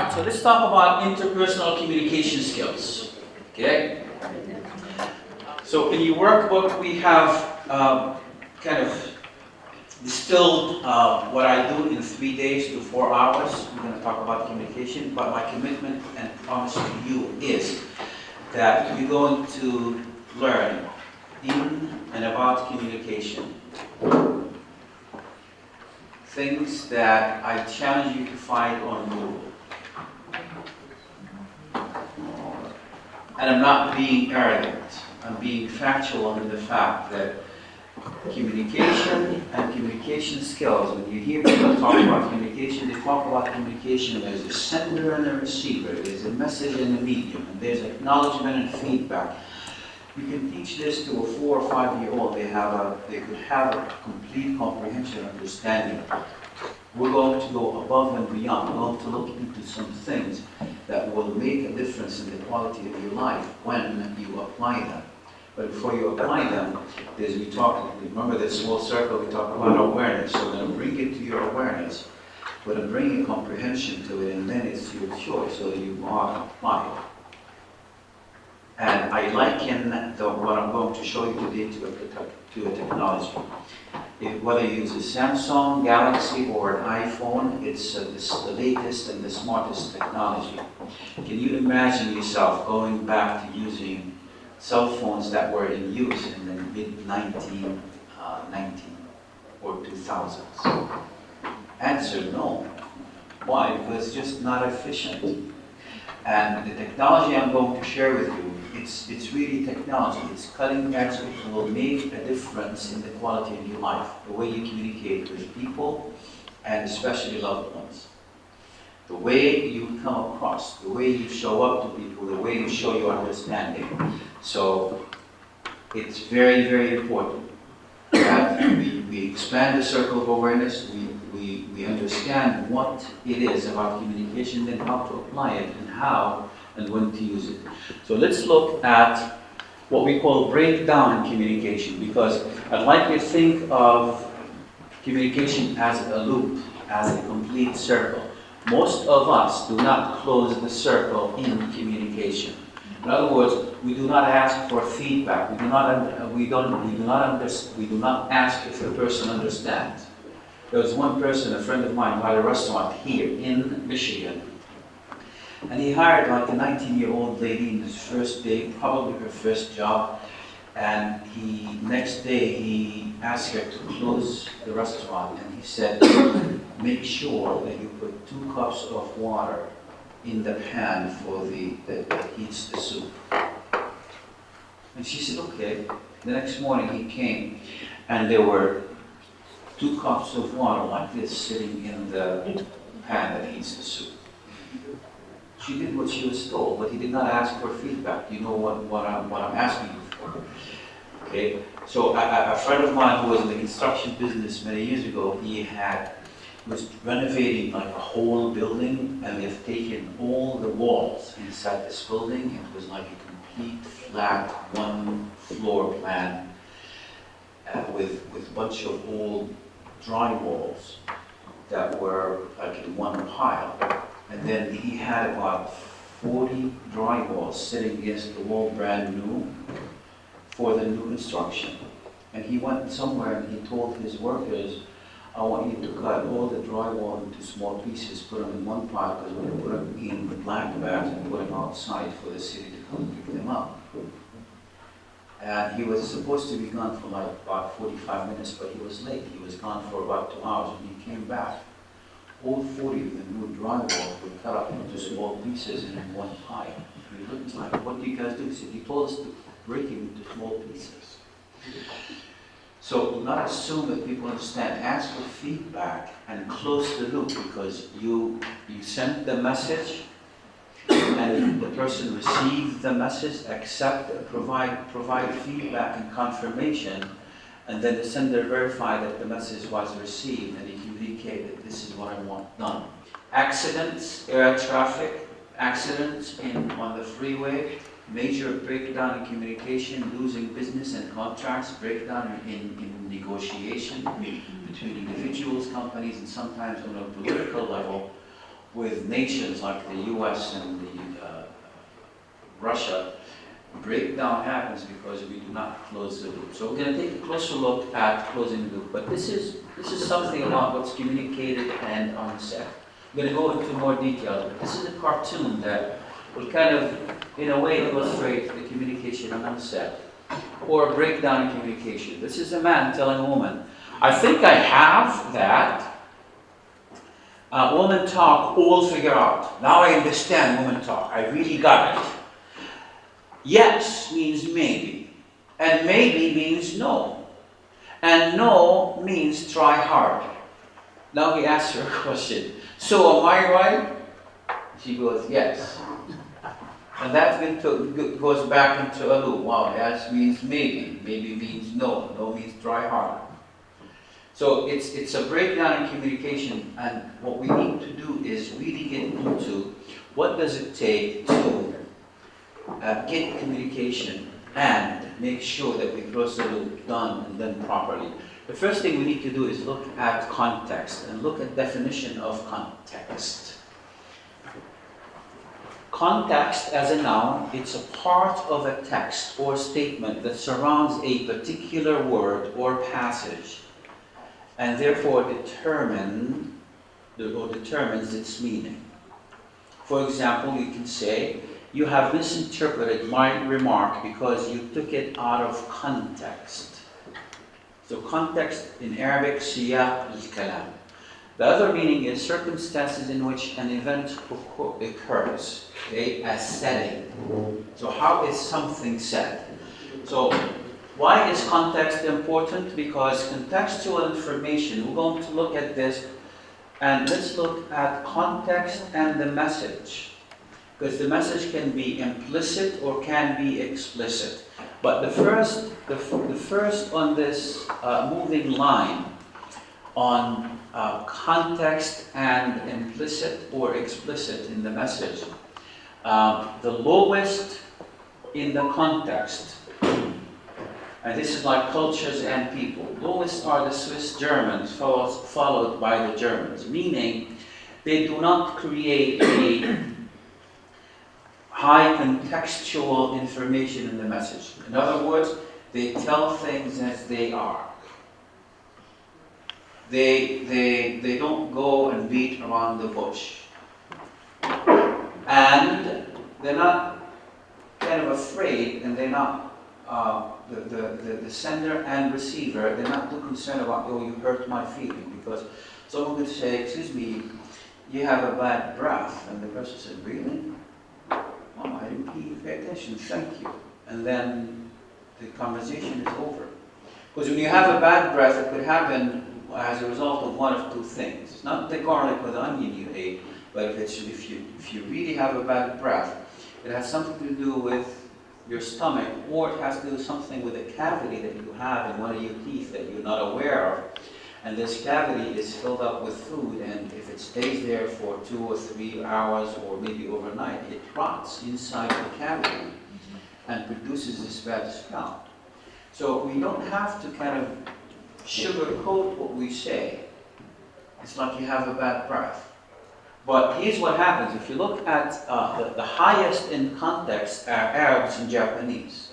Alright, so let's talk about interpersonal communication skills. Okay? So in your workbook we have kind of distilled what I do in 3 days to 4 hours. We're going to talk about communication, but my commitment and promise to you is that you're going to learn in and about communication things that I challenge you to find on Google. And I'm not being arrogant. I'm being factual in the fact that communication and communication skills, when you hear people talk about communication, they talk about communication, there's a sender and a receiver, there's a message and a medium, and there's acknowledgement and feedback. You can teach this to a 4 or 5 year old, they could have a complete comprehension understanding. We're going to go above and beyond. We're going to look into some things that will make a difference in the quality of your life when you apply them. But before you apply them, as we talked, remember this small circle, we talked about awareness. So we're going to bring it to your awareness. We're going to bring a comprehension to it, and then it's your choice, so you are apply it. And I liken what I'm going to show you today to a technology. Whether you use a Samsung, Galaxy, or an iPhone, it's the latest and the smartest technology. Can you imagine yourself going back to using cell phones that were in use in the mid-1990s or 2000s? Answer, no. Why? Because it's just not efficient. And the technology I'm going to share with you, it's really technology. It's cutting edge. It will make a difference in the quality of your life, the way you communicate with people, and especially loved ones. The way you come across, the way you show up to people, the way you show your understanding. So it's very, very important that we expand the circle of awareness, we understand what it is about communication, then how to apply it, and how and when to use it. So let's look at what we call breakdown in communication, because I'd like you to think of communication as a loop, as a complete circle. Most of us do not close the circle in communication. In other words, we do not ask for feedback. We do not ask if the person understands. There was one person, a friend of mine, who had a restaurant here in Michigan, and he hired like a 19-year-old lady in his first day, probably her first job, and next day he asked her to close the restaurant, and he said, make sure that you put 2 cups of water in the pan that heats the soup. And she said, okay. The next morning he came, and there were 2 cups of water like this sitting in the pan that heats the soup. She did what she was told, but he did not ask for feedback. You know what I'm asking you for. Okay? So a friend of mine who was in the construction business many years ago, he was renovating like a whole building, and they've taken all the walls inside this building. It was like a complete flat 1-floor plan with a bunch of old drywalls that were like in one pile. And then he had about 40 drywalls sitting against the wall, brand new, for the new construction. And he went somewhere and he told his workers, I want you to cut all the drywall into small pieces, put them in one pile, because we're going to put them in the black bags and put them outside for the city to come pick them up. And he was supposed to be gone for like about 45 minutes, but he was late. He was gone for about 2 hours, and he came back. All 40 of the new drywall were cut up into small pieces and in one pile. He looked like, what do you guys do? He said, he told us to break it into small pieces. So do not assume that people understand. Ask for feedback and close the loop, because you send the message, and the person receives the message, accept, provide feedback and confirmation, and then the sender verify that the message was received, and he communicate that this is what I want done. Accidents, air traffic, accidents on the freeway, major breakdown in communication, losing business and contracts, breakdown in negotiation between individuals, companies, and sometimes on a political level, with nations like the US and Russia, breakdown happens because we do not close the loop. So we're going to take a closer look at closing the loop. But this is something about what's communicated and unsaid. I'm going to go into more detail, but this is a cartoon that will kind of, in a way, illustrate the communication and unsaid, or a breakdown in communication. This is a man telling a woman, I think I have that. Woman talk, all figure out. Now I understand woman talk. I really got it. Yes means maybe, and maybe means no, and no means try hard. Now he asks her a question. So am I right? She goes, yes. And that goes back into a loop. Wow, yes means maybe, maybe means no, no means try hard. So it's a breakdown in communication, and what we need to do is really get into what does it take to get communication and make sure that we close the loop done and done properly. The first thing we need to do is look at context and look at definition of context. Context as a noun, it's a part of a text or statement that surrounds a particular word or passage, and therefore determines its meaning. For example, you can say, you have misinterpreted my remark because you took it out of context. So context in Arabic, siyaq al-kalam. The other meaning is circumstances in which an event occurs, okay, as setting. So how is something said? So why is context important? Because contextual information, we're going to look at this, and let's look at context and the message. Because the message can be implicit or can be explicit. But the first on this moving line on context and implicit or explicit in the message, the lowest in the context, and this is like cultures and people, lowest are the Swiss Germans, followed by the Germans, meaning they do not create a high contextual information in the message. In other words, they tell things as they are. They don't go and beat around the bush. And they're not kind of afraid, and they're not, the sender and receiver, they're not too concerned about, oh, you hurt my feeling, because someone could say, excuse me, you have a bad breath, and the person said, really? Oh, I didn't pay attention, thank you. And then the conversation is over. Because when you have a bad breath, it could happen as a result of one of two things. It's not the garlic or the onion you ate, but if you really have a bad breath, it has something to do with your stomach, or it has to do something with a cavity that you have in one of your teeth that you're not aware of. And this cavity is filled up with food, and if it stays there for 2 or 3 hours or maybe overnight, it rots inside the cavity and produces this bad smell. So we don't have to kind of sugarcoat what we say. It's like you have a bad breath. But here's what happens. If you look at the highest in context are Arabs and Japanese.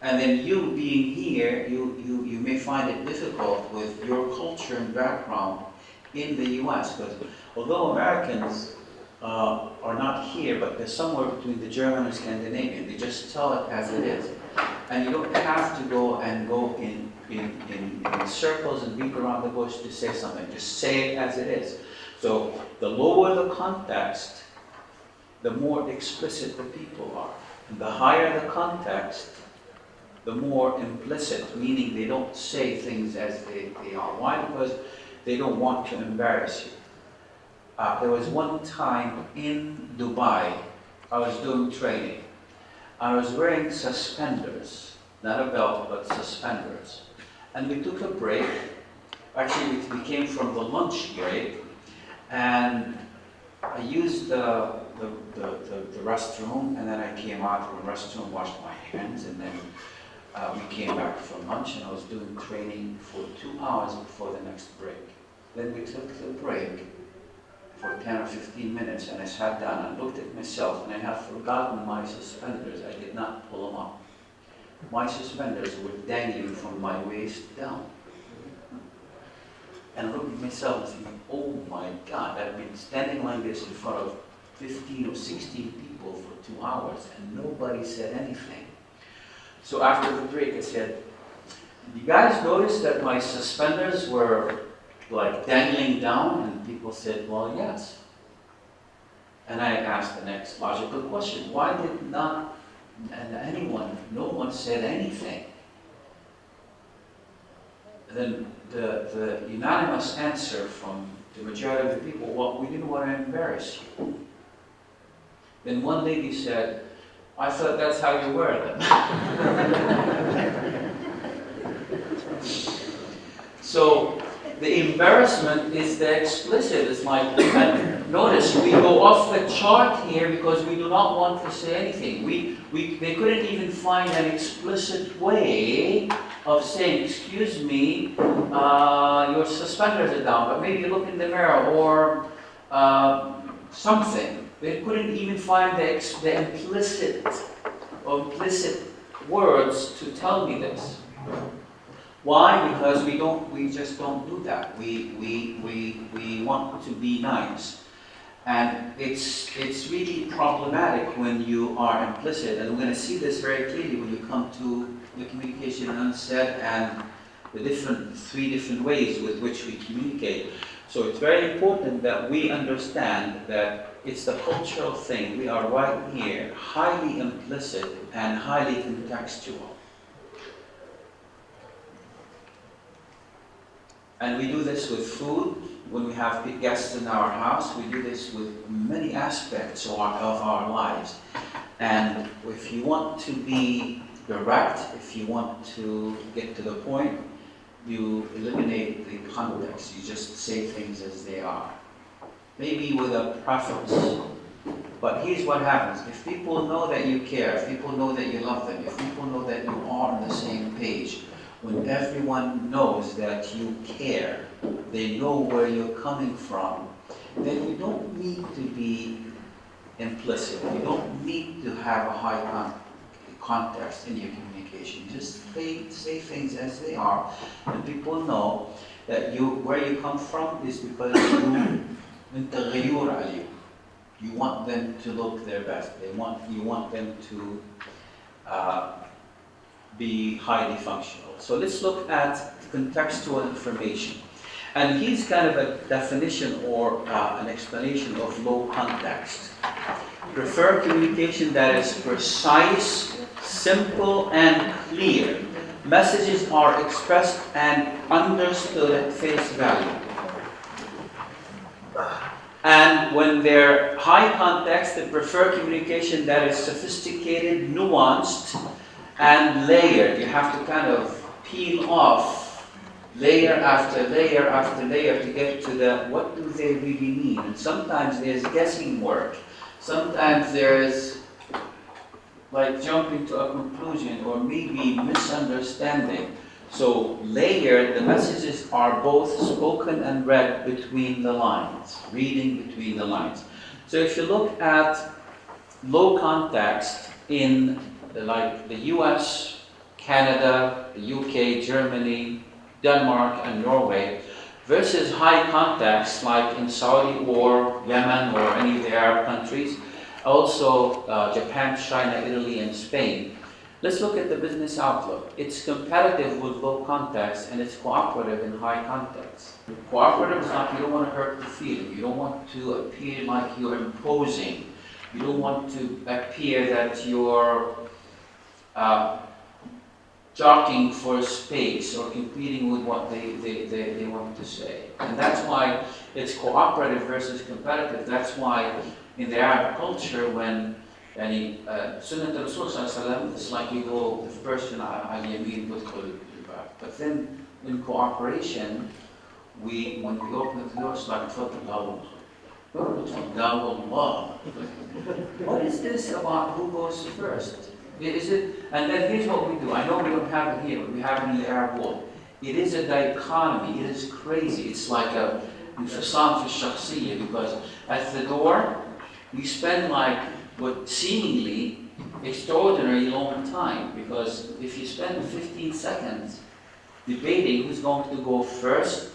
And then you being here, you may find it difficult with your culture and background in the US. Because although Americans are not here, but they're somewhere between the German and Scandinavian, they just tell it as it is. And you don't have to go in circles and beat around the bush to say something. Just say it as it is. So the lower the context, the more explicit the people are. And the higher the context, the more implicit, meaning they don't say things as they are. Why? Because they don't want to embarrass you. There was one time in Dubai, I was doing training. I was wearing suspenders, not a belt, but suspenders. And we took a break. Actually, we came from the lunch break, and I used the restroom, and then I came out from the restroom, washed my hands, and then we came back from lunch, and I was doing training for 2 hours before the next break. Then we took the break, for 10 or 15 minutes, and I sat down and looked at myself, and I had forgotten my suspenders. I did not pull them up. My suspenders were dangling from my waist down. And I looked at myself and thinking, oh my God, I've been standing like this in front of 15 or 16 people for 2 hours, and nobody said anything. So after the break, I said, you guys notice that my suspenders were like dangling down? And people said, well, yes. And I asked the next logical question, why did not no one said anything? And then the unanimous answer from the majority of the people, well, we didn't want to embarrass you. Then one lady said, I thought that's how you wear them. So the embarrassment is the explicit. It's like, notice we go off the chart here because we do not want to say anything. They couldn't even find an explicit way of saying, excuse me, your suspenders are down, but maybe look in the mirror or something. They couldn't even find the implicit words to tell me this. Why? Because we just don't do that. We want to be nice. And it's really problematic when you are implicit. And we're going to see this very clearly when you come to the communication unsaid and the three different ways with which we communicate. So it's very important that we understand that it's the cultural thing. We are right here, highly implicit and highly contextual. And we do this with food. When we have big guests in our house, we do this with many aspects of our lives. And if you want to be direct, if you want to get to the point, you eliminate the context. You just say things as they are. Maybe with a preface. But here's what happens. If people know that you care, if people know that you love them, if people know that you are on the same page, when everyone knows that you care, they know where you're coming from, then you don't need to be implicit. You don't need to have a high context in your communication. Just say things as they are, and people know that where you come from is because you want them to look their best. You want them to be highly functional. So let's look at contextual information. And here's kind of a definition or an explanation of low context. Prefer communication that is precise, simple, and clear. Messages are expressed and understood at face value. And when they're high context, they prefer communication that is sophisticated, nuanced, and layered. You have to kind of peel off layer after layer after layer to get to what do they really mean. And sometimes there's guessing work. Sometimes there's like jumping to a conclusion or maybe misunderstanding. So layered, the messages are both spoken and read between the lines, reading between the lines. So if you look at low context in the US, Canada, the UK, Germany, Denmark, and Norway, versus high context like in Saudi or Yemen or any of the Arab countries, also Japan, China, Italy, and Spain. Let's look at the business outlook. It's competitive with low context and it's cooperative in high context. Cooperative is like you don't want to hurt the feeling. You don't want to appear like you're imposing. You don't want to appear that you're jockeying for space or competing with what they want to say. And that's why it's cooperative versus competitive. That's why in the Arab culture when Sunnah al-Rasul sallallahu it's like you go, the person al-yamin budkhul al-bab. But then in cooperation, when we open the door, it's like tfaddal Allah. What is this about who goes first? Is it? And then here's what we do. I know we don't have it here, but we have it in the Arab world. It is a dichotomy. It is crazy. It's like انفصام في الشخصية, because at the door we spend like what seemingly extraordinary long time, because if you spend 15 seconds debating who's going to go first,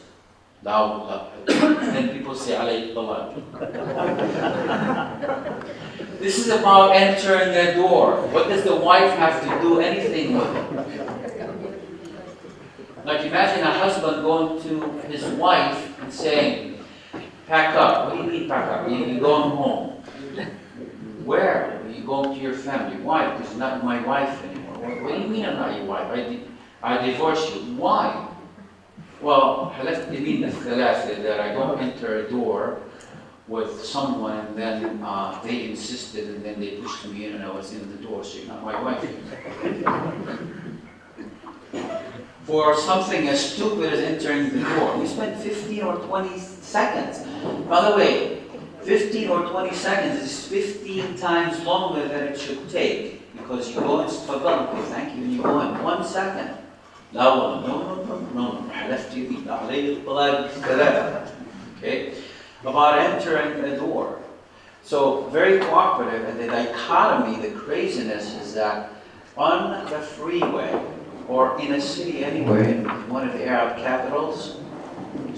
then people say عليك طلاق. This is about entering the door. What does the wife have to do anything with it? Like imagine a husband going to his wife and saying, pack up. What do you mean pack up? You're going home. Where? You going to your family. Why? Because you're not my wife anymore. What do you mean I'm not your wife? I divorced you. Why? Well, حلفت يمين الثلاثة that I don't enter a door with someone and then they insisted and then they pushed me in and I was in the door, so you're not my wife. For something as stupid as entering the door, we spent 15 or 20 seconds. By the way, 15 or 20 seconds is 15 times longer than it should take, because you go in, thank you, and you go in 1 second. No, حلفت يمين علي الطلاق ثلاثة. Okay? About entering a door. So very cooperative, and the dichotomy, the craziness is that on the freeway or in a city anywhere, in one of the Arab capitals,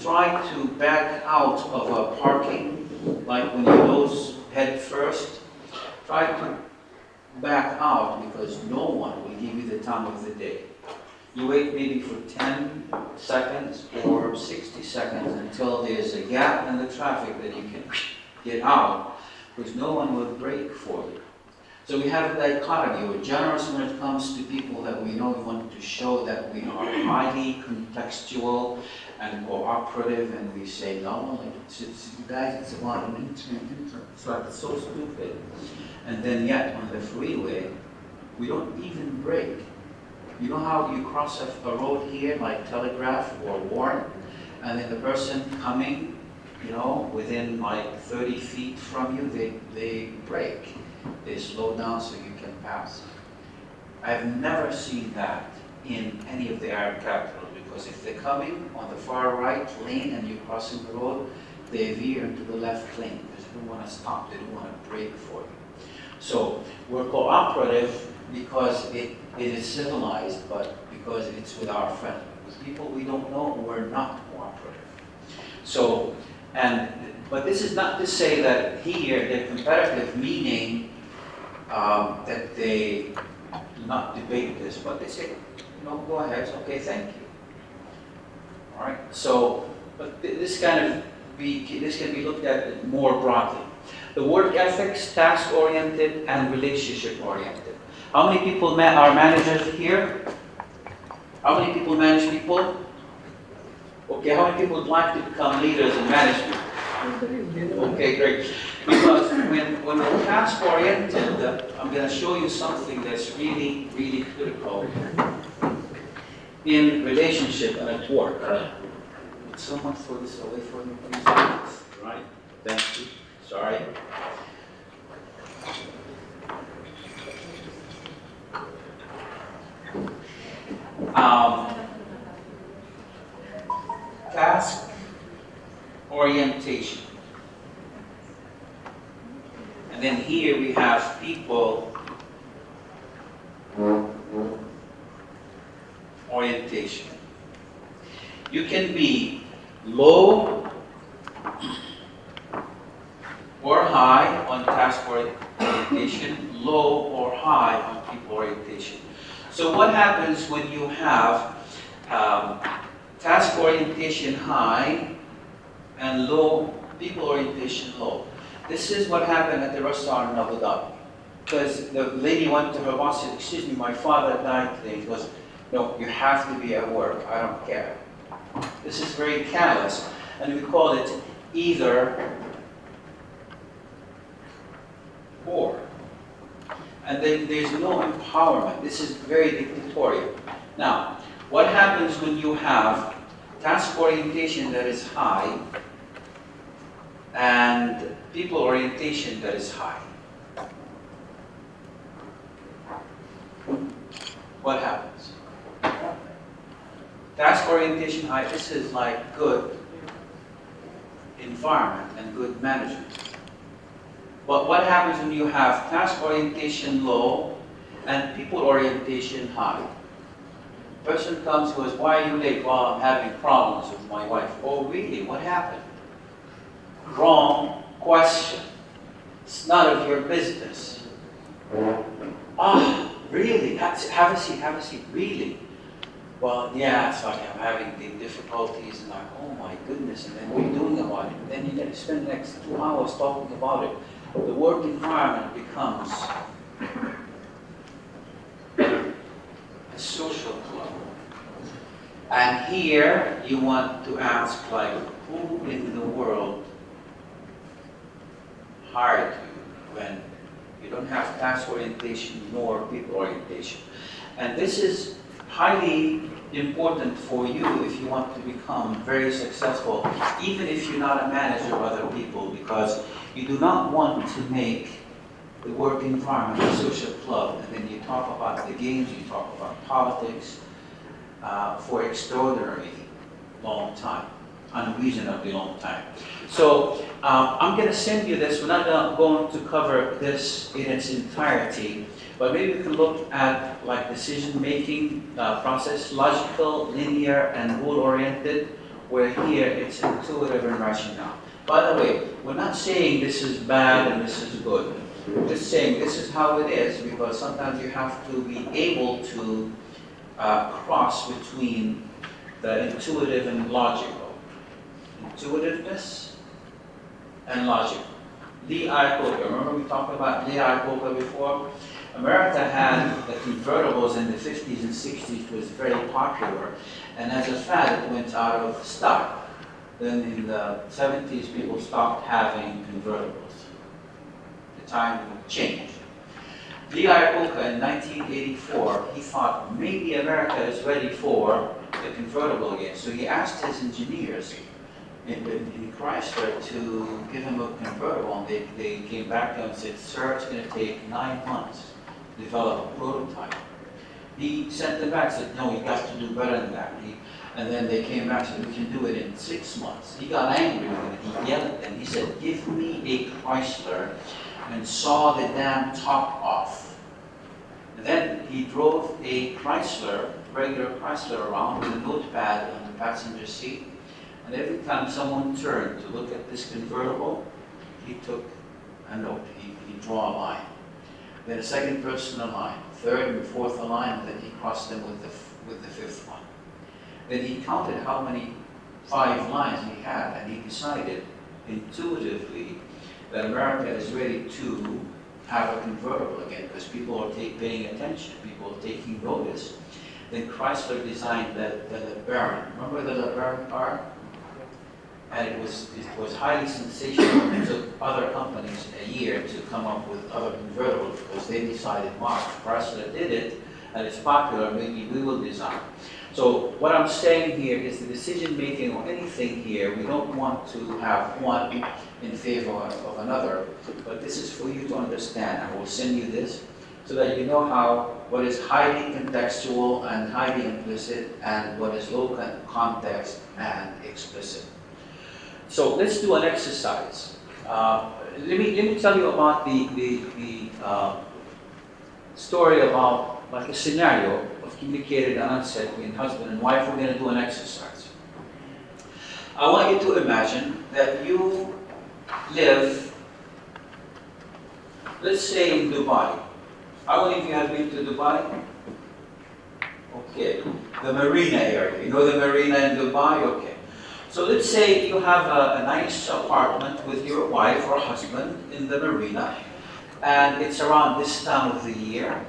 try to back out of a parking, like when you nose head first, try to back out because no one will give you the time of the day. You wait maybe for 10 seconds or 60 seconds until there's a gap in the traffic that you can get out, because no one will brake for you. So we have a dichotomy. We're generous when it comes to people that we know. We want to show that we are highly contextual and cooperative, and we say, no, guys, it's about an internet. It's like it's so stupid. And then yet on the freeway, we don't even brake. You know how you cross a road here, like Telegraph or Warren, and then the person coming, within like 30 feet from you, they brake. They slow down so you can pass. I've never seen that in any of the Arab capitals, because if they're coming on the far right lane and you're crossing the road, they veer into the left lane because they don't want to stop, they don't want to brake for you. So we're cooperative because it is civilized, but because it's with our friends. With people we don't know, we're not cooperative. So, but this is not to say that here they're competitive, meaning that they do not debate this, but they say, go ahead, okay, thank you. All right. So, but this can be looked at more broadly. The work ethics, task-oriented and relationship-oriented. How many people are managers here? How many people manage people? Okay, how many people would like to become leaders and manage people? Okay, great. Because when we're task-oriented, I'm going to show you something that's really, really critical in relationship and at work. Would someone throw this away for me, please? Right. Thank you. Sorry. Task orientation. And then here we have people orientation. You can be low or high on task orientation, low or high on people orientation. So what happens when you have task orientation high and low, people orientation low? This is what happened at the restaurant in Abu Dhabi. Because the lady went to her boss and said, excuse me, my father died today. He goes, no, you have to be at work. I don't care. This is very callous. And we call it either or. And then there's no empowerment. This is very dictatorial. Now, what happens when you have task orientation that is high and people orientation that is high? What happens? Task orientation high, this is like good. environment and good management. But what happens when you have task orientation low and people orientation high? Person comes and goes, why are you late? Well, I'm having problems with my wife. Oh, really? What happened? Wrong question. It's none of your business. Ah, really? Have a seat, have a seat. Really? Well, yeah, it's like I'm having the difficulties, and like, oh my goodness, and then what are you doing about it? And then you spend the next 2 hours talking about it. The work environment becomes a social club. And here you want to ask, like, who in the world hired you when you don't have task orientation nor people orientation? And this is highly important for you if you want to become very successful, even if you're not a manager of other people, because you do not want to make the work environment a social club, and then you talk about the games, you talk about politics for extraordinarily long time, unreasonably long time. So I'm going to send you this. We're not going to cover this in its entirety, but maybe we can look at like decision-making process, logical, linear, and goal-oriented, where here it's intuitive and rational. By the way, we're not saying this is bad and this is good. We're just saying this is how it is, because sometimes you have to be able to cross between the intuitive and logical. Intuitiveness and logic. Lee Iacocca, remember we talked about Lee Iacocca before? America had the convertibles in the 50s and 60s, was very popular, and as a fad it went out of stock. Then in the 70s people stopped having convertibles. The time changed. Lee Iacocca in 1984, he thought maybe America is ready for the convertible again. So he asked his engineers in Chrysler to give him a convertible, and they came back to him and said, sir, it's going to take 9 months to develop a prototype. He sent them back and said, no, you got to do better than that. And then they came back and said, we can do it in 6 months. He got angry with them. He yelled at them. He said, give me a Chrysler, and saw the damn top off. And then he drove a Chrysler, regular Chrysler, around with a notepad on the passenger seat. And every time someone turned to look at this convertible, he took a note. He'd draw a line. Then a second person a line, third and fourth a line, and then he crossed them with the fifth one. Then he counted how many 5 lines he had, and he decided intuitively that America is ready to have a convertible again, because people are paying attention, people are taking notice. Then Chrysler designed the LeBaron. Remember the LeBaron car? And it was highly sensational. It took other companies a year to come up with other convertibles, because they decided, wow, Chrysler did it, and it's popular, maybe we will design. So what I'm saying here is the decision making or anything here, we don't want to have one in favor of another, but this is for you to understand. I will send you this so that you know what is highly contextual and highly implicit, and what is low context and explicit. So let's do an exercise. Let me tell you about the story about like a scenario of communicated and unsaid between husband and wife. We're going to do an exercise. I want you to imagine that you live, let's say in Dubai. How many of you have been to Dubai? Okay, the marina area. You know the marina in Dubai? Okay. So let's say you have a nice apartment with your wife or husband in the marina, and it's around this time of the year,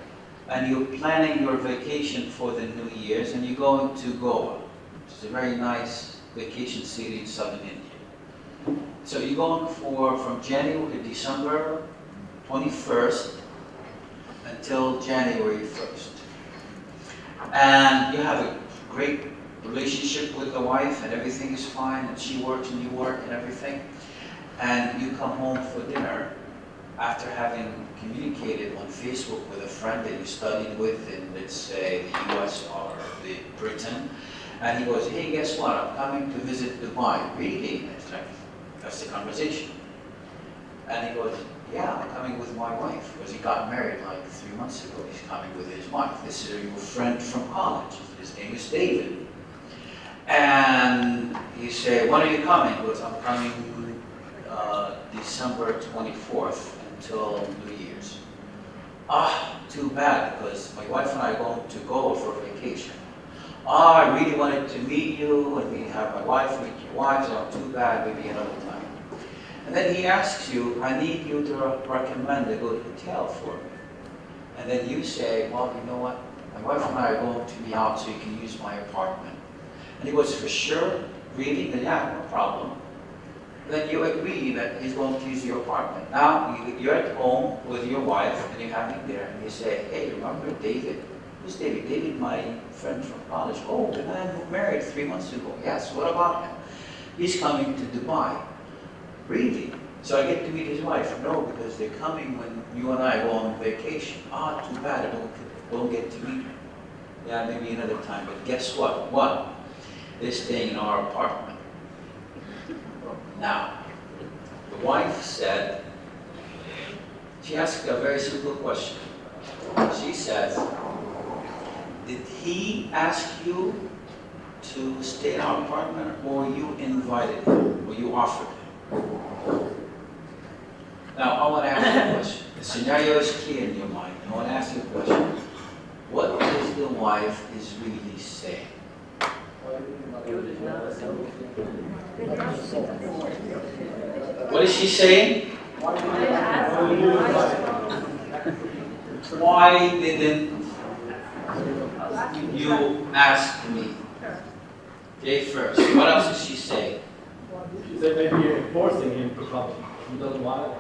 and you're planning your vacation for the New Year's, and you're going to Goa, which is a very nice vacation city in southern India. So you're going from January to December 21st until January 1st. And you have a great relationship with the wife, and everything is fine, and she works and you work and everything. And you come home for dinner after having communicated on Facebook with a friend that you studied with in, let's say, the US or Britain, and he goes, hey, guess what? I'm coming to visit Dubai. Really? And it's like, That's the conversation. And he goes, yeah, I'm coming with my wife, because he got married like 3 months ago. He's coming with his wife. This is your friend from college. His name is David. And he said, when are you coming? He goes, I'm coming December 24th until New Year's. Ah, too bad, because my wife and I are going to go for vacation. Ah, I really wanted to meet you, and we have my wife meet your wife, so too bad, maybe another time. And then he asks you, I need you to recommend a good hotel for me. And then you say, well, you know what? My wife and I are going to be out so you can use my apartment. And he goes, for sure? Really? Then yeah, no problem. Then you agree that he's going to use your apartment. Now, you're at home with your wife, and you're having dinner, and you say, hey, remember David? Who's David? David, my friend from college. Oh, the man who married 3 months ago. Yes, what about him? He's coming to Dubai. Really? So I get to meet his wife? No, because they're coming when you and I go on vacation. Ah, too bad, I don't get to meet him. Yeah, maybe another time. But guess what? One, they're staying in our apartment. Now, the wife said, she asked a very simple question. She says, did he ask you to stay in our apartment, or you invited him, or you offered him? Now, I want to ask you a question. The scenario is clear in your mind. I want to ask you a question. What is the wife is really saying? What is she saying? Why didn't you ask me? Okay, first. What else is she saying? She said maybe you're forcing him to come. He doesn't want it.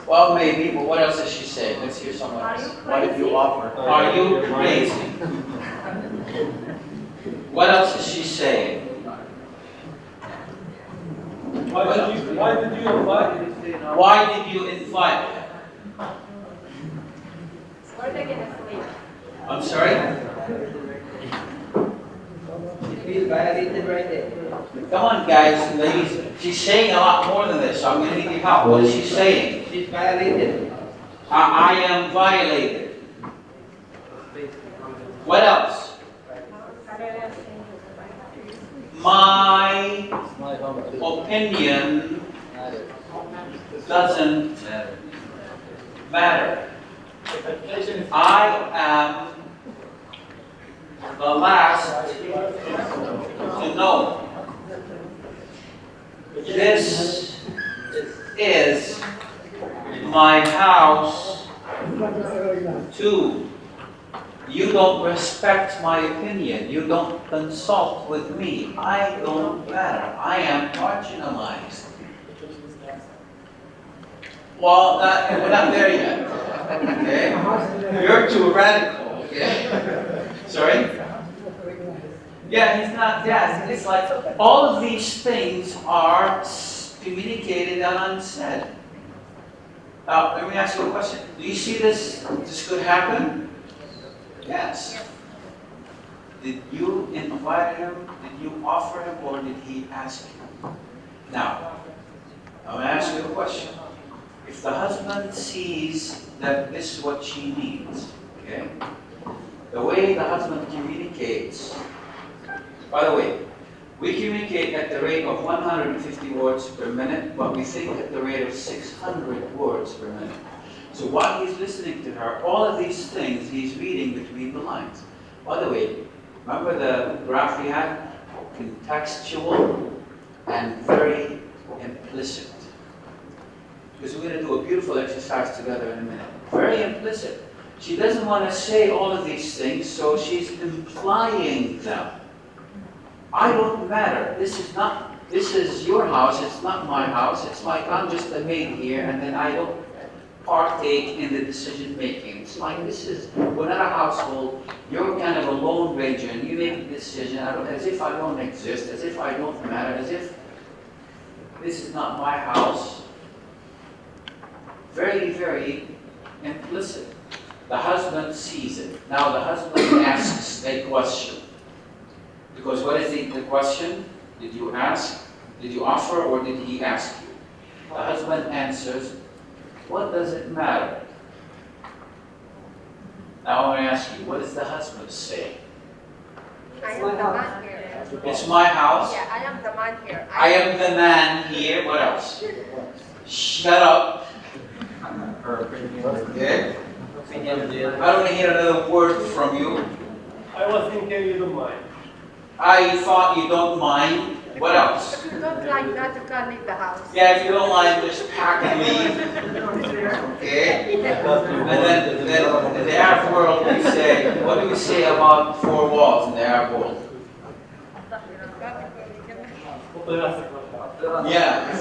Well, maybe, but what else is she saying? Let's hear someone else. What did you offer? Are you crazy? What else is she saying? Why did you invite him? Why did you invite him? Where are they going to sleep? I'm sorry? Feel violated right there. Come on, guys and ladies. She's saying a lot more than this, so I'm going to need your help. What is she saying? She's violated. I am violated. What else? My opinion doesn't matter. I am the last to know. This is my house too. You don't respect my opinion. You don't consult with me. I don't matter. I am marginalized. Well, we're not there yet. Okay? You're too radical. Okay? Sorry? Yeah, he's not. Yeah, it's like all of these things are communicated and unsaid. Now, let me ask you a question. Do you see this? This could happen? Yes. Did you invite him? Did you offer him? Or did he ask you? Now, I'm going to ask you a question. If the husband sees that this is what she needs, okay? The way the husband communicates, by the way, we communicate at the rate of 150 words per minute, but we think at the rate of 600 words per minute. So while he's listening to her, all of these things he's reading between the lines. By the way, remember the graph we had? Contextual and very implicit. Because we're going to do a beautiful exercise together in a minute. Very implicit. She doesn't want to say all of these things, so she's implying them. I don't matter. This is your house, it's not my house. It's like I'm just a maid here, and then I don't partake in the decision making. It's like we're not a household. You're kind of a lone ranger, and you make the decision as if I don't exist, as if I don't matter, as if this is not my house. Very, very implicit. The husband sees it. Now the husband asks a question. Because what is the question? Did you ask? Did you offer, or did he ask you? The husband answers, what does it matter? Now I want to ask you, what does the husband say? I am the man here. It's my house. Yeah, I am the man here. I am the man here. What else? Shut up. Okay. I don't want to hear another word from you. I was thinking you don't mind. I thought you don't mind. What else? If you don't like that, you can leave the house. Yeah, if you don't mind, just pack and leave. Okay? And then in the Arab world, we say, what do we say about four walls in the Arab world? Yeah,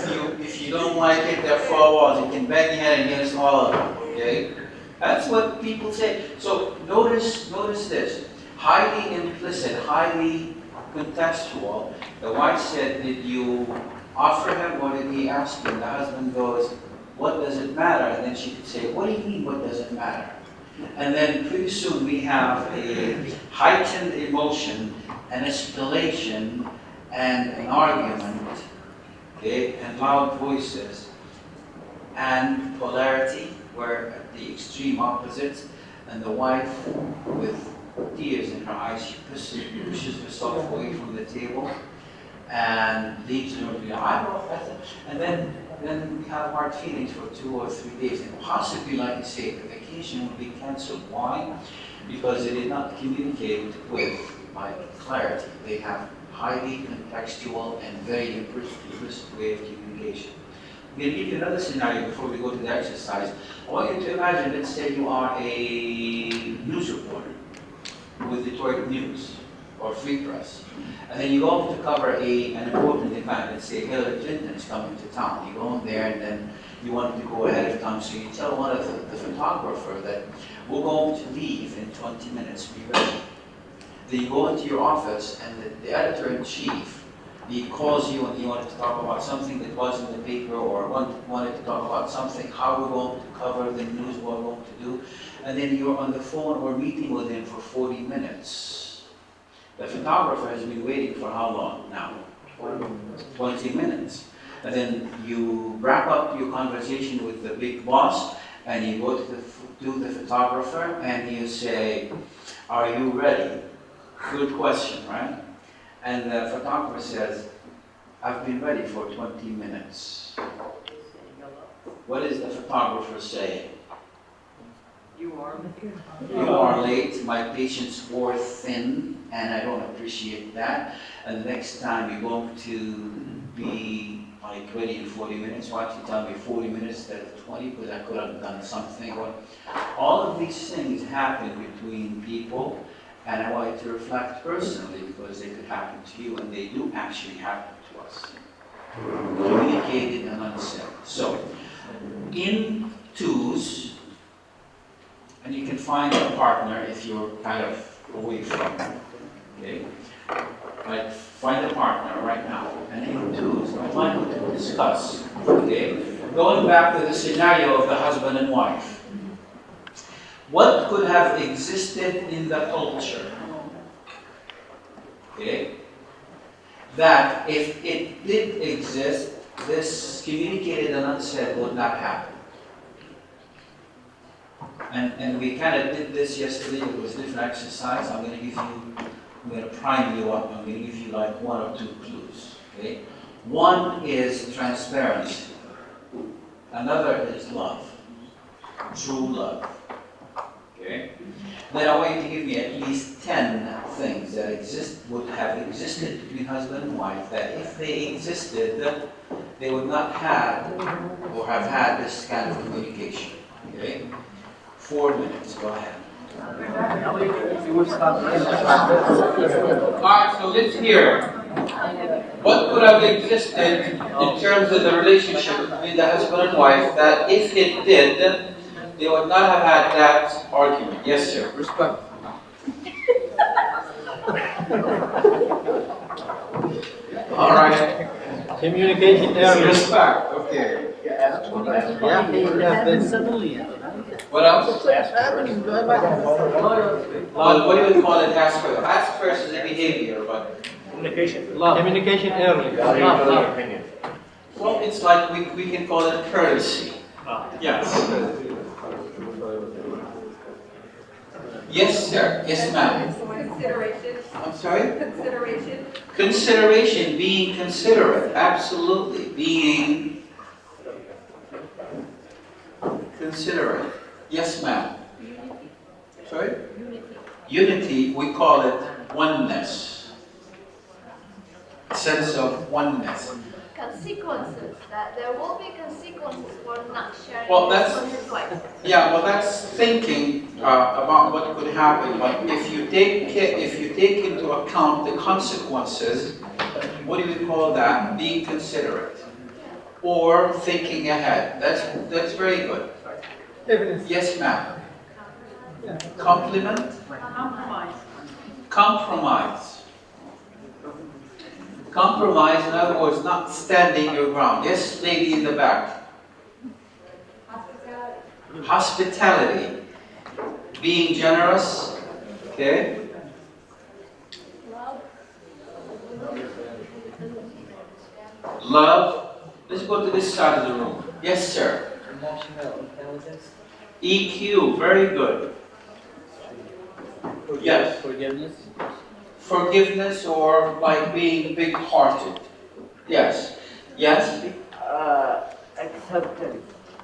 if you don't like it, there are four walls. You can bang your head against all of them. Okay? That's what people say. So notice this. Highly implicit, highly contextual. The wife said, did you offer him or did he ask you? And the husband goes, what does it matter? And then she could say, what do you mean, what does it matter? And then pretty soon we have a heightened emotion, an escalation, and an argument, okay, and loud voices, and polarity, where at the extreme opposites, and the wife with tears in her eyes, she pushes herself away from the table and leaves her behind. And then we have hard feelings for 2 or 3 days, and possibly, like you say, the vacation will be cancelled. Why? Because they did not communicate with clarity. They have highly contextual and very implicit way of communication. I'm going to give you another scenario before we go to the exercise. I want you to imagine, let's say you are a news reporter with Detroit News or Free Press. And then you go to cover an important event. Let's say Hillary Clinton is coming to town. You go in there and then you want to go ahead of time. So you tell one of the photographer that we're going to leave in 20 minutes. Be ready. Then you go into your office and the editor-in-chief, he calls you and he wanted to talk about something that was in the paper or wanted to talk about something, how we're going to cover the news, what we're going to do. And then you're on the phone or meeting with him for 40 minutes. The photographer has been waiting for how long now? 20 minutes. And then you wrap up your conversation with the big boss and you go to the photographer and you say, are you ready? Good question, right? And the photographer says, I've been ready for 20 minutes. What is the photographer saying? You are. You are late, my patience wore thin, and I don't appreciate that. And the next time you're going to be like ready in 40 minutes, why don't you tell me 40 minutes instead of 20, because I could have done something. All of these things happen between people, and I want you to reflect personally because they could happen to you, and they do actually happen to us. Communicated and unsaid. So, in twos, and you can find a partner if you're kind of away from them, okay? Like, find a partner right now, and in twos, I want you to discuss, okay? Going back to the scenario of the husband and wife. What could have existed in the culture, okay, that if it did exist, this communicated and unsaid would not happen? And we kind of did this yesterday. It was a different exercise. I'm going to prime you up. I'm going to give you like 1 or 2 clues, okay? One is transparency. Another is love, true love. Okay. Then I want you to give me at least 10 things that would have existed between husband and wife that if they existed, they would not have or have had this kind of communication. Okay? 4 minutes, go ahead. Alright, so let's hear. What could have existed in terms of the relationship between the husband and wife that if it did, they would not have had that argument? Yes, sir. Respect. All right. Communication error. Respect. Okay. What else? Well, what do you call it? Ask first. Ask first is a behavior, but Communication. Love. Communication early. Well, it's like we can call it courtesy. Yes. Yes, sir. Yes, ma'am. Consideration. I'm sorry? Consideration. Consideration, being considerate. Absolutely. Being considerate. Yes, ma'am. Sorry? Unity, we call it oneness. Sense of oneness. Consequences, that there will be consequences for not sharing Well, this that's- with his wife. Yeah, well, that's thinking about what could happen. But if you take into account the consequences, what do we call that? Being considerate or thinking ahead. That's very good. Evidence. Yes, ma'am. Compliment. Compromise. Compromise. Compromise, in other words, not standing your ground. Yes, lady in the back. Hospitality. Being generous. Okay. Love. Let's go to this side of the room. Yes, sir. Emotional intelligence. EQ. Very good. Yes. Forgiveness. Forgiveness or like being big-hearted. Yes. Yes. Acceptance.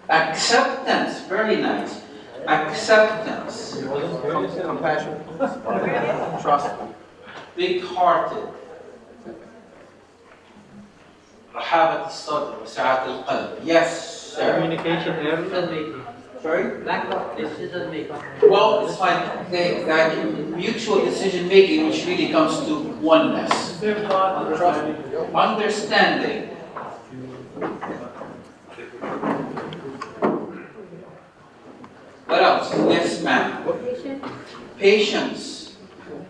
Acceptance. Very nice. Acceptance. Compassion. Trust. Big-hearted. رحابة الصدر وسعة القلب. Yes, sir. Communication, decision making. Sorry? Lack of decision making. Well, it's like that mutual decision making, which really comes to oneness. Same thought, understanding. Understanding. What else? Yes, ma'am. Patience.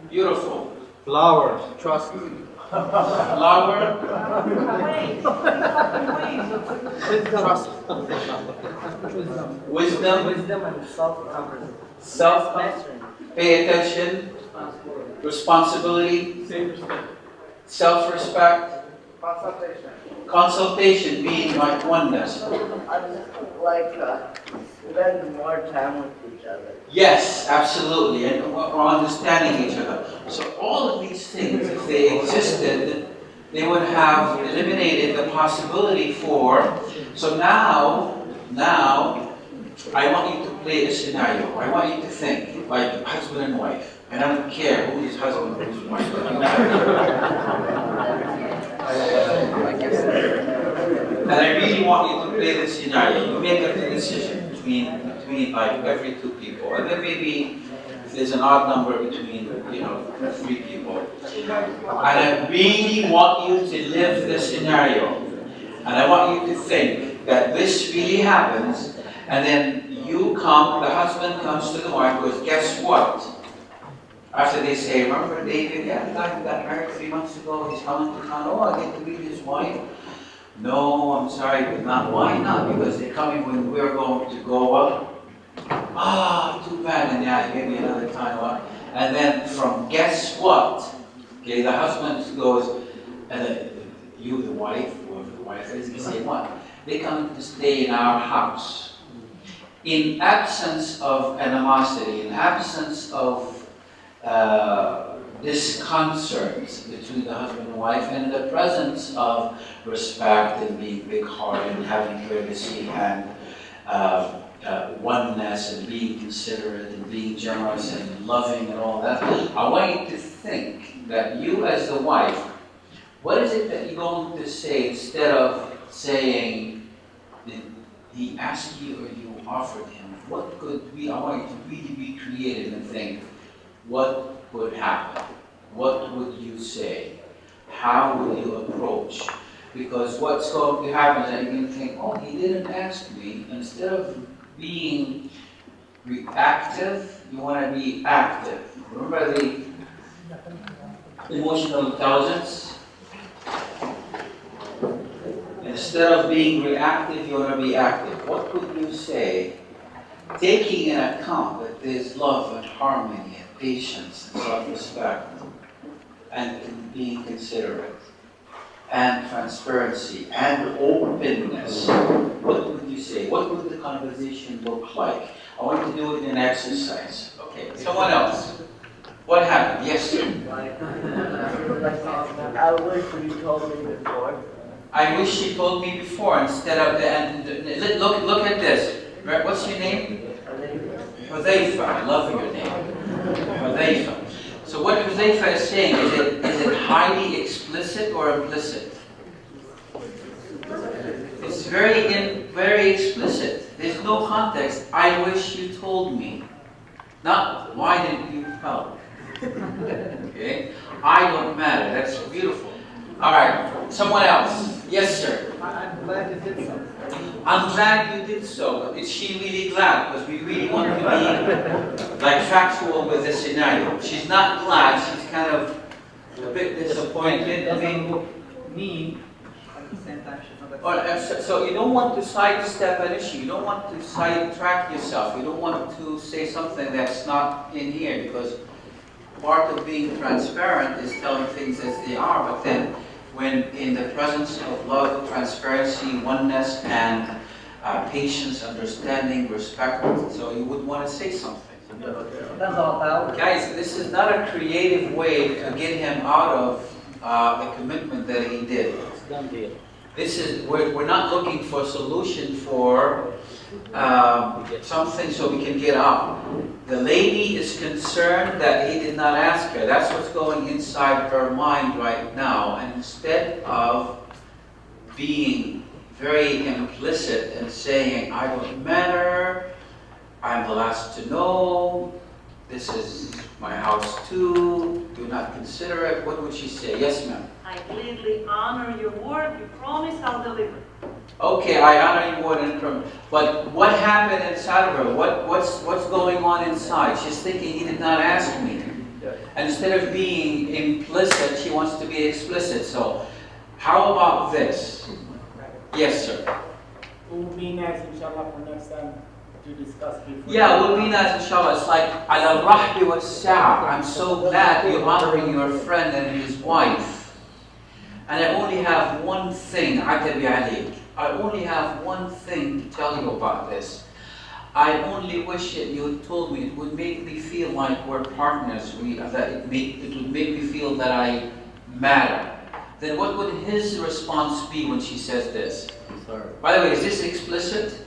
Beautiful. Flowers. Trust. Flower. Trust. Wisdom. Wisdom and self-confidence. Self. Mastering. Pay attention. Responsibility. Same respect. Self-respect. Consultation. Consultation, being like oneness. Spend more time with each other. Yes, absolutely, and we're understanding each other. So all of these things, if they existed, they would have eliminated the possibility for. So now, I want you to play a scenario. I want you to think like husband and wife, and I don't care who is husband or who's wife. And I really want you to play this scenario. You make a decision between like every two people, and then maybe if there's an odd number between three people. And I really want you to live this scenario, and I want you to think that this really happens, and then the husband comes to the wife and goes, guess what? After they say, remember David, yeah, the guy who got married 3 months ago, he's coming to town, oh, I get to meet his wife. No, I'm sorry, but not. Why not? Because they're coming when we're going to go up. Ah, too bad, and yeah, give me another time up. And then from guess what? Okay, the husband goes, and you, the wife, whoever the wife is, you say what? They come to stay in our house. In absence of animosity, in absence of disconcert between the husband and wife, and in the presence of respect and being big-hearted and having courtesy and oneness and being considerate and being generous and loving and all that, I want you to think that you as the wife, what is it that you're going to say instead of saying, did he asked you or you offered him? What could be, I want you to really be creative and think, what would happen? What would you say? How would you approach? Because what's going to happen is that you're going to think, oh, he didn't ask me. Instead of being reactive, you want to be active. Remember the emotional intelligence? Instead of being reactive, you want to be active. What could you say, taking into account that there's love and harmony and patience and self-respect and being considerate? and transparency and openness, what would you say? What would the conversation look like? I want you to do it in an exercise. Okay, someone else. What happened? Yes, sir. I wish you told me before. I wish she told me before instead of the, and look at this. Right, what's your name? Hudhaifa. I love your name. Hudhaifa. So what Hudhaifa is saying, is it highly explicit or implicit? It's very explicit. There's no context. I wish you told me. Not why didn't you tell? Okay? I don't matter. That's beautiful. All right. Someone else. Yes, sir. I'm glad you did so. I'm glad you did so. Is she really glad? Because we really want to be like factual with the scenario. She's not glad. She's kind of a bit disappointed. I mean, look mean. At the same time, she's not. so you don't want to sidestep an issue. You don't want to sidetrack yourself. You don't want to say something that's not in here, because part of being transparent is telling things as they are. But then, when in the presence of love, transparency, oneness, and patience, understanding, respect, so you would want to say something. That's all, pal. Guys, this is not a creative way to get him out of the commitment that he did. It's done deal. This is, we're not looking for a solution for something so we can get out. The lady is concerned that he did not ask her. That's what's going inside her mind right now. And instead of being very implicit and saying, I don't matter, I'm the last to know, this is my house too, do not consider it, what would she say? Yes, ma'am. I gladly honor your word. You promise I'll deliver. Okay, I honor you more than but what happened inside of her? What's going on inside? She's thinking, he did not ask me. And instead of being implicit, she wants to be explicit. So, how about this? Yes, sir. It would be nice, inshallah, for next time to discuss before. Yeah, it would be nice, inshallah. It's like, ala rahbi wa sa'a. I'm so glad you're honoring your friend and his wife. And I only have one thing, Atabi alayk. I only have one thing to tell you about this. I only wish that you had told me. It would make me feel like we're partners. It would make me feel that I matter. Then what would his response be when she says this? Sorry. By the way, is this explicit?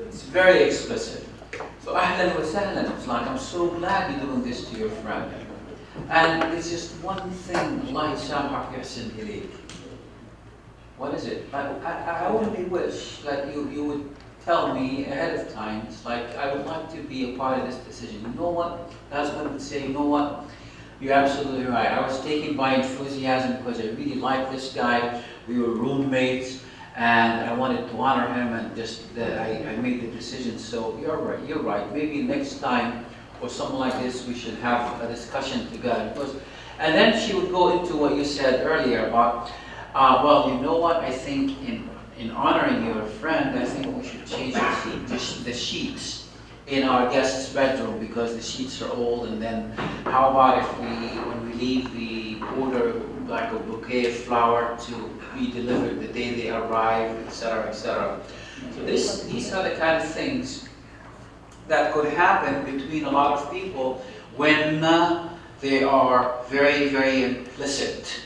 It's very explicit. So ahlan wa sahlan. It's like, I'm so glad you're doing this to your friend. And it's just one thing. Allah yashamhak yahsin ilayk. What is it? I only wish that you would tell me ahead of time. It's like, I would like to be a part of this decision. You know what? The husband would say, you know what? You're absolutely right. I was taken by enthusiasm because I really like this guy. We were roommates and I wanted to honor him, and just I made the decision. So you're right. Maybe next time or something like this, we should have a discussion together. And then she would go into what you said earlier about, well, you know what? I think in honoring your friend, I think we should change the sheets in our guest's bedroom because the sheets are old. And then how about if when we leave, we order like a bouquet of flower to be delivered the day they arrive, etc., etc. So these are the kind of things that could happen between a lot of people when they are very, very implicit